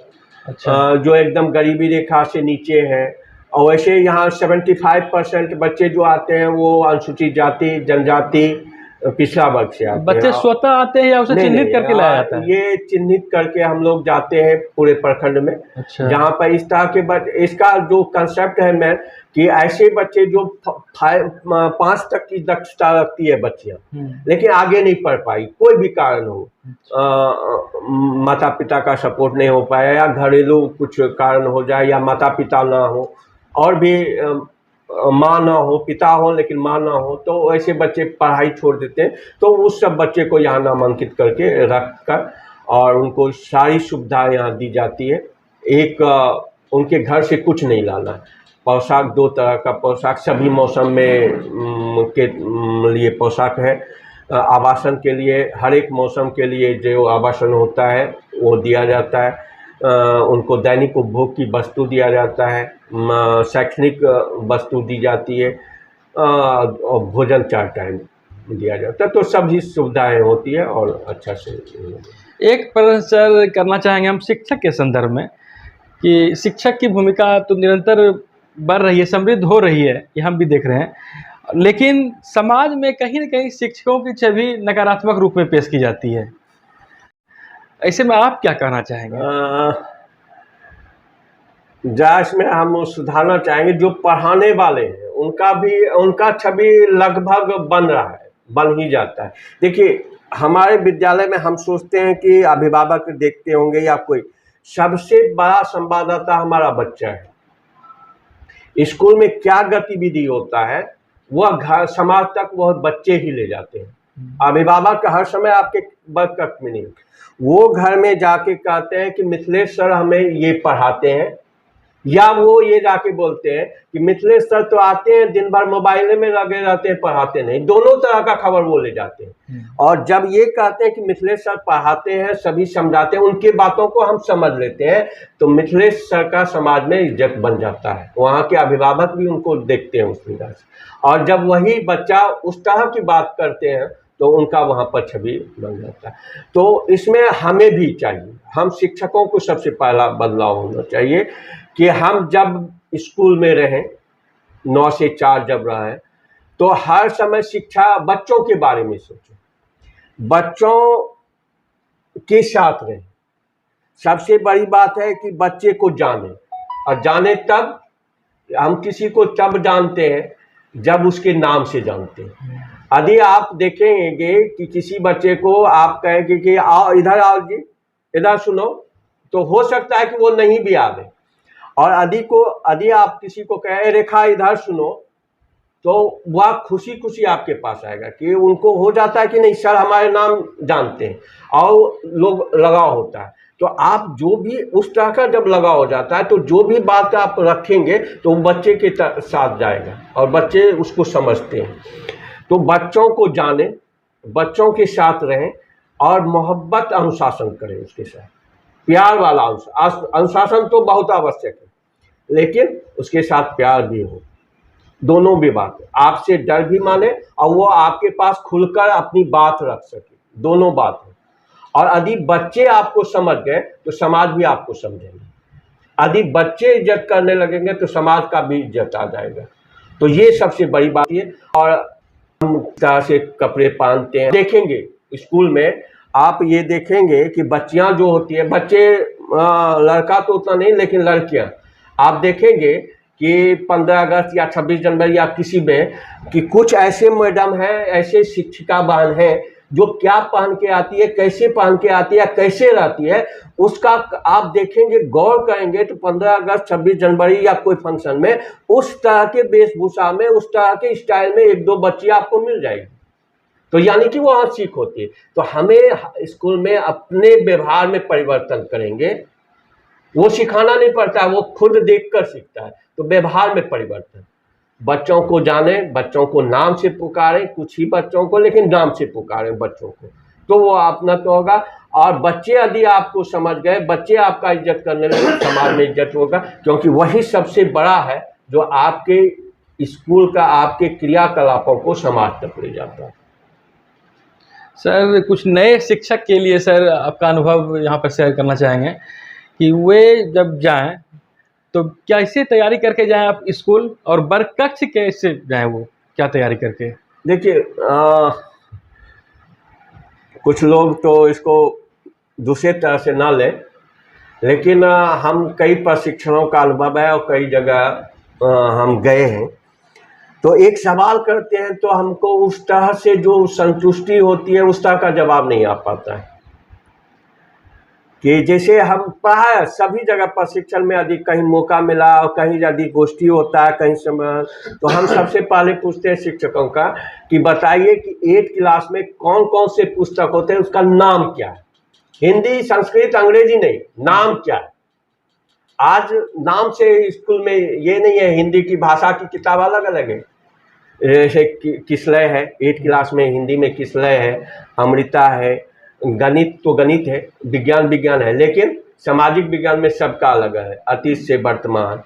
अच्छा। जो एकदम गरीबी रेखा से नीचे हैं, और वैसे यहाँ 75% बच्चे जो आते हैं वो अनुसूचित जाति, जनजाति, पिछड़ा वर्ग से आते हैं। बच्चे स्वतः आते हैं या उसे नहीं चिन्हित नहीं, करके लाया जाता है? ये चिन्हित करके हम लोग जाते हैं पूरे प्रखंड में, अच्छा। जहाँ पर इस तरह के इसका जो कंसेप्ट है मैं कि ऐसे बच्चे जो 5 तक की दक्षता रखती है बच्चियाँ, लेकिन आगे नहीं पढ़ पाई, कोई भी कारण हो, माता पिता का सपोर्ट नहीं हो पाया या घरेलू कुछ कारण हो जाए या माता पिता ना हो और भी माँ ना हो, पिता हो लेकिन माँ ना हो, तो ऐसे बच्चे पढ़ाई छोड़ देते हैं। तो उस सब बच्चे को यहाँ नामांकित करके रख कर और उनको सारी सुविधाएं यहाँ दी जाती है। एक उनके घर से कुछ नहीं लाना है। पोशाक 2 तरह का पोशाक सभी मौसम में के लिए पोशाक है। आवासन के लिए हर एक मौसम के लिए जो आवासन होता है वो दिया जाता है। उनको दैनिक उपभोग की वस्तु दिया जाता है, शैक्षणिक वस्तु दी जाती है, और भोजन 4 टाइम दिया जाता है। तो सभी सुविधाएं होती है और अच्छा से। एक प्रश्न सर करना चाहेंगे हम शिक्षक के संदर्भ में कि शिक्षक की भूमिका तो निरंतर बढ़ रही है, समृद्ध हो रही है, ये हम भी देख रहे हैं, लेकिन समाज में कहीं न कहीं शिक्षकों की छवि नकारात्मक रूप में पेश की जाती है। ऐसे में आप क्या कहना चाहेंगे? इसमें हम सुधारना चाहेंगे जो पढ़ाने वाले हैं उनका छवि लगभग बन रहा है, बन ही जाता है। देखिए हमारे विद्यालय में हम सोचते हैं कि अभिभावक देखते होंगे या कोई, सबसे बड़ा संवाददाता हमारा बच्चा है। स्कूल में क्या गतिविधि होता है वह घर समाज तक वह बच्चे ही ले जाते हैं। अभिभावक हर समय आपके बरकत में नहीं, वो घर में जाके कहते हैं कि मिथिलेश सर हमें ये पढ़ाते हैं, या वो ये जाके बोलते हैं कि मिथिलेश सर तो आते हैं दिन भर मोबाइल में लगे रहते हैं, पढ़ाते नहीं। दोनों तरह का खबर वो ले जाते हैं। और जब ये कहते हैं कि मिथिलेश सर पढ़ाते हैं, सभी समझाते हैं, उनकी बातों को हम समझ लेते हैं, तो मिथिलेश सर का समाज में इज्जत बन जाता है। वहाँ के अभिभावक भी उनको देखते हैं उस तरह से, और जब वही बच्चा उस तरह की बात करते हैं तो उनका वहाँ पर छवि बन जाता है। तो इसमें हमें भी चाहिए, हम शिक्षकों को सबसे पहला बदलाव होना चाहिए कि हम जब स्कूल में रहें 9 से 4 जब रहें, तो हर समय शिक्षा बच्चों के बारे में सोचें, बच्चों के साथ रहें। सबसे बड़ी बात है कि बच्चे को जाने, और जाने तब हम किसी को तब जानते हैं जब उसके नाम से जानते हैं। यदि आप देखेंगे कि किसी बच्चे को आप कहेंगे कि आओ इधर, आओ जी इधर सुनो, तो हो सकता है कि वो नहीं भी आवे। और यदि आप किसी को कहें रेखा इधर सुनो, तो वह खुशी खुशी आपके पास आएगा कि उनको हो जाता है कि नहीं सर हमारे नाम जानते हैं, और लोग लगाव होता है। तो आप जो भी उस तरह का जब लगाव हो जाता है, तो जो भी बात आप रखेंगे तो बच्चे के साथ जाएगा और बच्चे उसको समझते हैं। तो बच्चों को जाने, बच्चों के साथ रहें और मोहब्बत अनुशासन करें, उसके साथ प्यार वाला अनुशासन तो बहुत आवश्यक है, लेकिन उसके साथ प्यार भी हो। दोनों भी बात, आपसे डर भी माने और वो आपके पास खुलकर अपनी बात रख सके, दोनों बात है। और यदि बच्चे आपको समझ गए तो समाज भी आपको समझेंगे। यदि बच्चे इज्जत करने लगेंगे तो समाज का भी इज्जत आ जाएगा। तो ये सबसे बड़ी बात है। और हम तरह से कपड़े पहनते हैं, देखेंगे स्कूल में आप ये देखेंगे कि बच्चियां जो होती है, बच्चे लड़का तो उतना नहीं, लेकिन लड़कियां आप देखेंगे कि 15 अगस्त या 26 जनवरी या किसी में कि कुछ ऐसे मैडम हैं, ऐसे शिक्षिका बहन हैं जो क्या पहन के आती है, कैसे पहन के आती है, कैसे रहती है, उसका आप देखेंगे, गौर करेंगे तो 15 अगस्त 26 जनवरी या कोई फंक्शन में उस तरह के वेशभूषा में, उस तरह के स्टाइल में 1-2 बच्ची आपको मिल जाएगी। तो यानी कि वहाँ सीख होती है। तो हमें स्कूल में अपने व्यवहार में परिवर्तन करेंगे, वो सिखाना नहीं पड़ता है, वो खुद देखकर सीखता है। तो व्यवहार में परिवर्तन, बच्चों को जाने, बच्चों को नाम से पुकारें, कुछ ही बच्चों को, लेकिन नाम से पुकारें बच्चों को, तो वो अपना तो होगा। और बच्चे यदि आपको समझ गए, बच्चे आपका इज्जत करने लगे, समाज में इज्जत होगा, क्योंकि वही सबसे बड़ा है जो आपके स्कूल का आपके क्रियाकलापों को समाज तक ले जाता है। सर कुछ नए शिक्षक के लिए सर आपका अनुभव यहाँ पर शेयर करना चाहेंगे कि वे जब जाएं तो कैसे तैयारी करके जाएं आप स्कूल, और वर्ग कक्ष कैसे जाएं, वो क्या तैयारी करके? देखिए कुछ लोग तो इसको दूसरे तरह से ना लें, लेकिन हम कई प्रशिक्षणों का अनुभव है और कई जगह हम गए हैं, तो एक सवाल करते हैं तो हमको उस तरह से जो संतुष्टि होती है उस तरह का जवाब नहीं आ पाता है। कि जैसे हम पढ़ा सभी जगह प्रशिक्षण में यदि कहीं मौका मिला और कहीं यदि गोष्ठी होता है कहीं समय, तो हम सबसे पहले पूछते हैं शिक्षकों का कि बताइए कि 8 क्लास में कौन कौन से पुस्तक होते हैं, उसका नाम क्या है। हिंदी, संस्कृत, अंग्रेजी नहीं, नाम क्या है। आज नाम से स्कूल में ये नहीं है, हिंदी की भाषा की किताब अलग अलग है। जैसे किसलय है 8 क्लास में, हिंदी में किसलय है, अमृता है, गणित तो गणित है, विज्ञान विज्ञान है, लेकिन सामाजिक विज्ञान में सबका अलग है, अतीत से वर्तमान,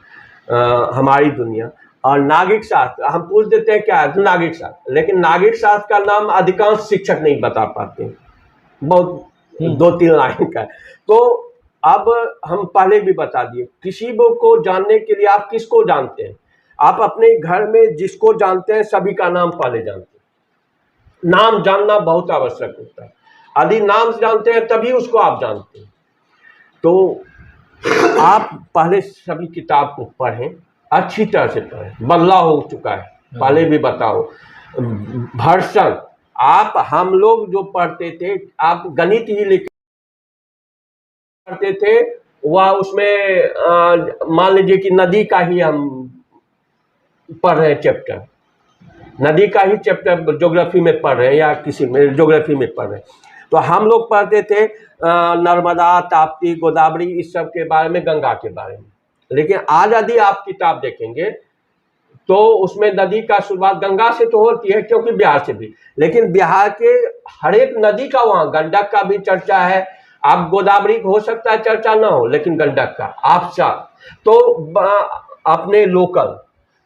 हमारी दुनिया। और नागरिक शास्त्र हम पूछ देते हैं क्या है नागरिक शास्त्र, लेकिन नागरिक शास्त्र का नाम अधिकांश शिक्षक नहीं बता पाते, बहुत 2-3 लाइन का। तो अब हम पहले भी बता दिए, किसी को जानने के लिए आप किसको जानते हैं, आप अपने घर में जिसको जानते हैं सभी का नाम पहले जानते हैं। नाम जानना बहुत आवश्यक होता है, यदि नाम जानते हैं तभी उसको आप जानते हैं। तो आप पहले सभी किताब को पढ़ें, अच्छी तरह से पढ़ें, बदलाव हो चुका है, पहले भी बताओ। भर्सन आप हम लोग जो पढ़ते थे, आप गणित ही लेकर पढ़ते थे, वह उसमें मान लीजिए कि नदी का ही हम पढ़ रहे हैं चैप्टर, नदी का ही चैप्टर ज्योग्राफी में पढ़ रहे हैं या किसी में ज्योग्राफी में पढ़ रहे हैं, तो हम लोग पढ़ते थे नर्मदा, ताप्ती, गोदावरी, इस सब के बारे में, गंगा के बारे में। लेकिन आज यदि आप किताब देखेंगे तो उसमें नदी का शुरुआत गंगा से तो होती है, क्योंकि बिहार से भी, लेकिन बिहार के हर एक नदी का वहाँ गंडक का भी चर्चा है। आप गोदावरी हो सकता है चर्चा ना हो, लेकिन गंडक का आपसा तो अपने लोकल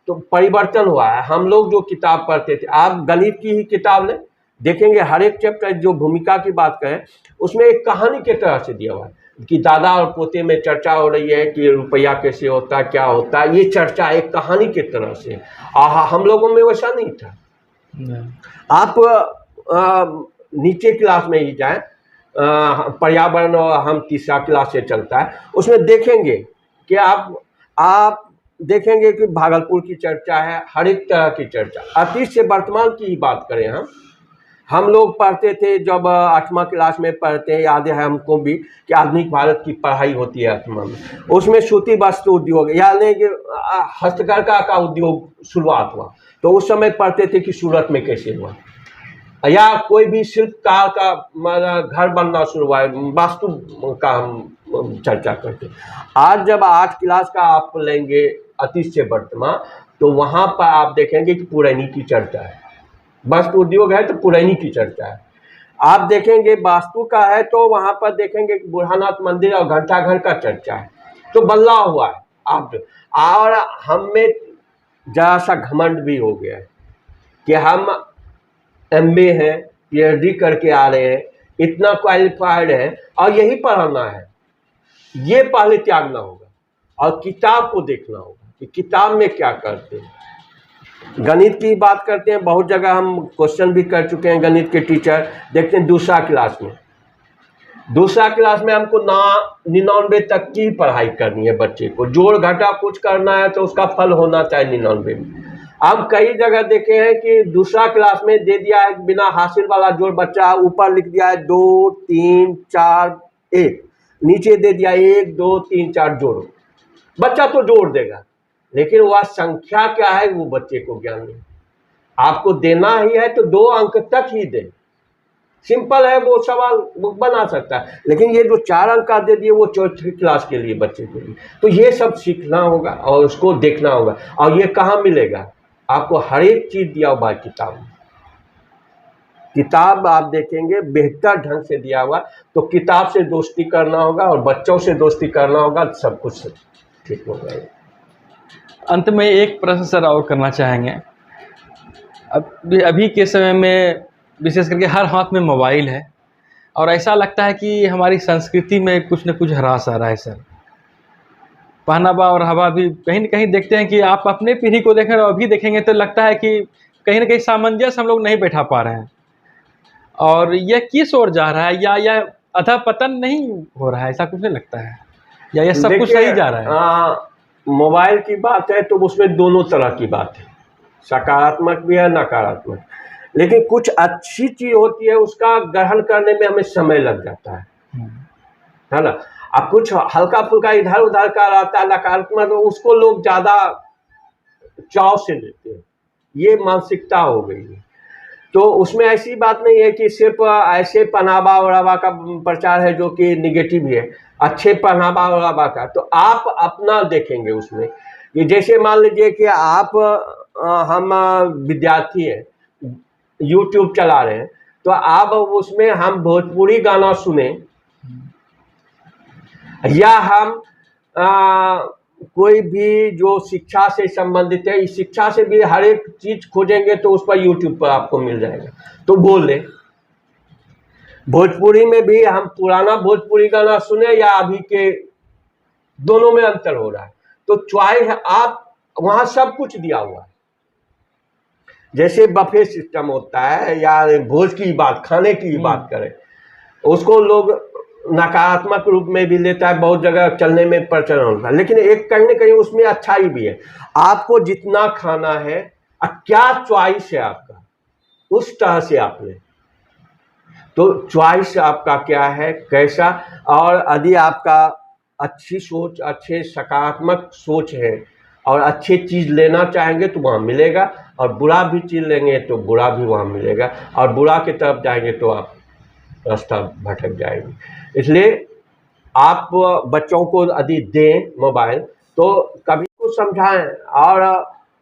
तो परिवर्तन हुआ है। हम लोग जो किताब पढ़ते थे, आप गणित की ही किताब लें, देखेंगे हर एक चैप्टर जो भूमिका की बात करें उसमें एक कहानी के तरह से दिया हुआ है कि दादा और पोते में चर्चा हो रही है कि रुपया कैसे होता है, क्या होता है, ये चर्चा एक कहानी के तरह से। हम लोगों में वैसा नहीं था। आप नीचे क्लास में ही जाएं, पर्यावरण और हम तीसरा क्लास से चलता है, उसमें देखेंगे कि आप देखेंगे कि भागलपुर की चर्चा है, हर एक तरह की चर्चा। अतीत से वर्तमान की ही बात करें, हम लोग पढ़ते थे जब 8वां क्लास में पढ़ते हैं, याद है हमको भी कि आधुनिक भारत की पढ़ाई होती है 8वां में, उसमें सूती वस्त्र उद्योग यानी कि हस्तकरघा का उद्योग शुरुआत हुआ, तो उस समय पढ़ते थे कि सूरत में कैसे हुआ, या कोई भी शिल्पकार का घर बनना शुरू हुआ, वास्तु का हम चर्चा करते। आज जब 8 क्लास का आप लेंगे अतीत से वर्तमान, तो वहाँ पर आप देखेंगे कि पुरैनी की चर्चा है, वास्तु उद्योग है तो पुरैनी की चर्चा है। आप देखेंगे वास्तु का है तो वहाँ पर देखेंगे कि बुरहानाथ मंदिर और घंटाघर का चर्चा है। तो बदलाव हुआ है आप और हम में जरा सा घमंड भी हो गया है कि हम MA हैं, PhD करके आ रहे हैं, इतना क्वालिफाइड है और यही पढ़ाना है। ये पहले त्यागना होगा और किताब को देखना होगा कि किताब में क्या करते हैं। गणित की बात करते हैं, बहुत जगह हम क्वेश्चन भी कर चुके हैं गणित के टीचर, देखते हैं दूसरा क्लास में हमको 99 तक की पढ़ाई करनी है, बच्चे को जोड़ घटा कुछ करना है तो उसका फल होना चाहिए 99 में। अब कई जगह देखे हैं कि दूसरा क्लास में दे दिया है बिना हासिल वाला जोड़, बच्चा ऊपर लिख दिया है 2 3 4 1, नीचे दे दिया 1 2 3 4 जोड़ो, बच्चा तो जोड़ देगा, लेकिन वह संख्या क्या है वो बच्चे को ज्ञान नहीं। आपको देना ही है तो 2 अंक तक ही दे, सिंपल है, वो सवाल बना सकता है, लेकिन ये जो 4 अंक का दे दिए वो चौथी क्लास के लिए बच्चे के लिए, तो ये सब सीखना होगा और उसको देखना होगा। और ये कहाँ मिलेगा, आपको हर एक चीज दिया हुआ है किताब में। किताब आप देखेंगे बेहतर ढंग से दिया हुआ, तो किताब से दोस्ती करना होगा और बच्चों से दोस्ती करना होगा, सब कुछ ठीक हो जाएगा। अंत में एक प्रश्न सर और करना चाहेंगे। अभी के समय में विशेष करके हर हाथ में मोबाइल है और ऐसा लगता है कि हमारी संस्कृति में कुछ न कुछ ह्रास आ रहा है सर। पहनावा और हवा भी कहीं न कहीं देखते हैं कि आप अपने पीढ़ी को देखें और अभी देखेंगे तो लगता है कि कहीं न कहीं सामंजस्य हम लोग नहीं बैठा पा रहे हैं। और यह किस ओर जा रहा है, या यह अधःपतन नहीं हो रहा है, ऐसा कुछ नहीं लगता है, या यह सब कुछ सही जा रहा है? मोबाइल की बात है तो उसमें दोनों तरह की बात है, सकारात्मक भी है, नकारात्मक। लेकिन कुछ अच्छी चीज होती है, उसका ग्रहण करने में हमें समय लग जाता है ना। अब कुछ हल्का फुल्का इधर उधर का रहता है नकारात्मक, तो उसको लोग ज्यादा चाव से लेते हैं, ये मानसिकता हो गई है। तो उसमें ऐसी बात नहीं है कि सिर्फ ऐसे पहनावा ओढ़ावा का प्रचार है जो कि निगेटिव है, अच्छे पहनावा ओढ़ावा का। तो आप अपना देखेंगे उसमें कि जैसे मान लीजिए कि आप हम विद्यार्थी हैं, यूट्यूब चला रहे हैं, तो आप उसमें हम भोजपुरी गाना सुने या हम कोई भी जो शिक्षा से संबंधित है, इस शिक्षा से भी हर एक चीज खोजेंगे तो उस पर यूट्यूब पर आपको मिल जाएगा, तो बोल लें। भोजपुरी में भी हम पुराना भोजपुरी गाना सुने या अभी के, दोनों में अंतर हो रहा है। तो चॉइस आप वहां सब कुछ दिया हुआ है। जैसे बफे सिस्टम होता है या भोज की बात, खाने की बात करें, उसको लोग नकारात्मक रूप में भी लेता है, बहुत जगह चलने में प्रचलन होता है। लेकिन एक कहीं न कहीं उसमें अच्छाई भी है। आपको जितना खाना है, क्या चॉइस है आपका, उस तरह से आप लें। तो चॉइस आपका क्या है, कैसा, और यदि आपका अच्छी सोच, अच्छे सकारात्मक सोच है और अच्छी चीज़ लेना चाहेंगे तो वहाँ मिलेगा, और बुरा भी चीज़ लेंगे तो बुरा भी वहाँ मिलेगा, और बुरा की तरफ जाएंगे तो आप रास्ता भटक जाएंगे। इसलिए आप बच्चों को यदि दें मोबाइल तो कभी को समझाएं, और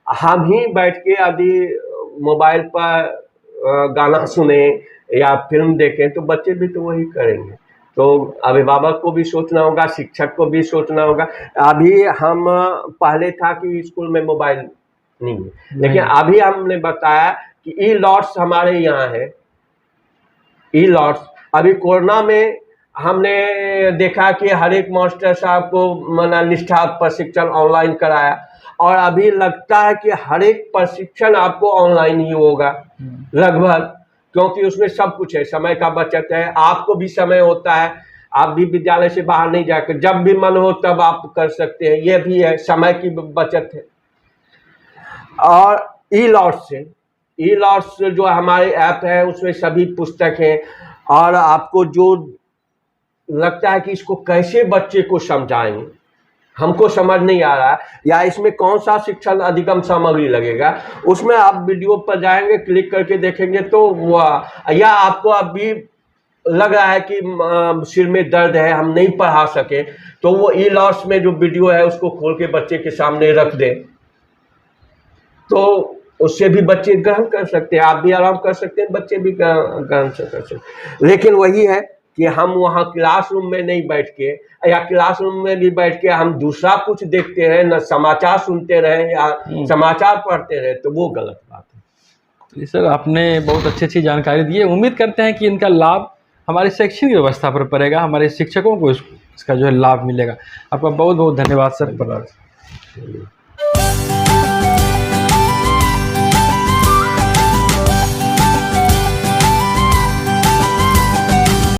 हम ही बैठ के यदि मोबाइल पर गाना सुने या फिल्म देखें तो बच्चे भी तो वही करेंगे। तो अभिभावक को भी सोचना होगा, शिक्षक को भी सोचना होगा। अभी हम पहले था कि स्कूल में मोबाइल नहीं है, लेकिन अभी हमने बताया कि ई लॉट्स हमारे यहाँ है, ई लॉट्स। अभी कोरोना में हमने देखा कि हर एक मास्टर साहब को मना निष्ठा प्रशिक्षण ऑनलाइन कराया, और अभी लगता है कि हर एक प्रशिक्षण आपको ऑनलाइन ही होगा लगभग, क्योंकि उसमें सब कुछ है, समय का बचत है, आपको भी समय होता है, आप भी विद्यालय से बाहर नहीं जाकर जब भी मन हो तब आप कर सकते हैं, ये भी है, समय की बचत है। और ई लॉट्स जो हमारे ऐप है उसमें सभी पुस्तक हैं, और आपको जो लगता है कि इसको कैसे बच्चे को समझाएं, हमको समझ नहीं आ रहा है, या इसमें कौन सा शिक्षण अधिगम सामग्री लगेगा, उसमें आप वीडियो पर जाएंगे, क्लिक करके देखेंगे तो या आपको अभी लग रहा है कि सिर में दर्द है, हम नहीं पढ़ा सके, तो वो ई लॉट्स में जो वीडियो है उसको खोल के बच्चे के सामने रख दें, तो उससे भी बच्चे ग्रहण कर सकते हैं, आप भी आराम कर सकते हैं, बच्चे भी ग्रहण कर सकते हैं। लेकिन वही है कि हम वहाँ क्लासरूम में नहीं बैठ के, या क्लासरूम में भी बैठ के हम दूसरा कुछ देखते रहे, न समाचार सुनते रहे या समाचार पढ़ते रहे, तो वो गलत बात है। जी सर, आपने बहुत अच्छी जानकारी दी है। उम्मीद करते हैं कि इनका लाभ हमारी शैक्षणिक व्यवस्था पर पड़ेगा, हमारे शिक्षकों को इसका जो है लाभ मिलेगा। आपका बहुत बहुत धन्यवाद सर।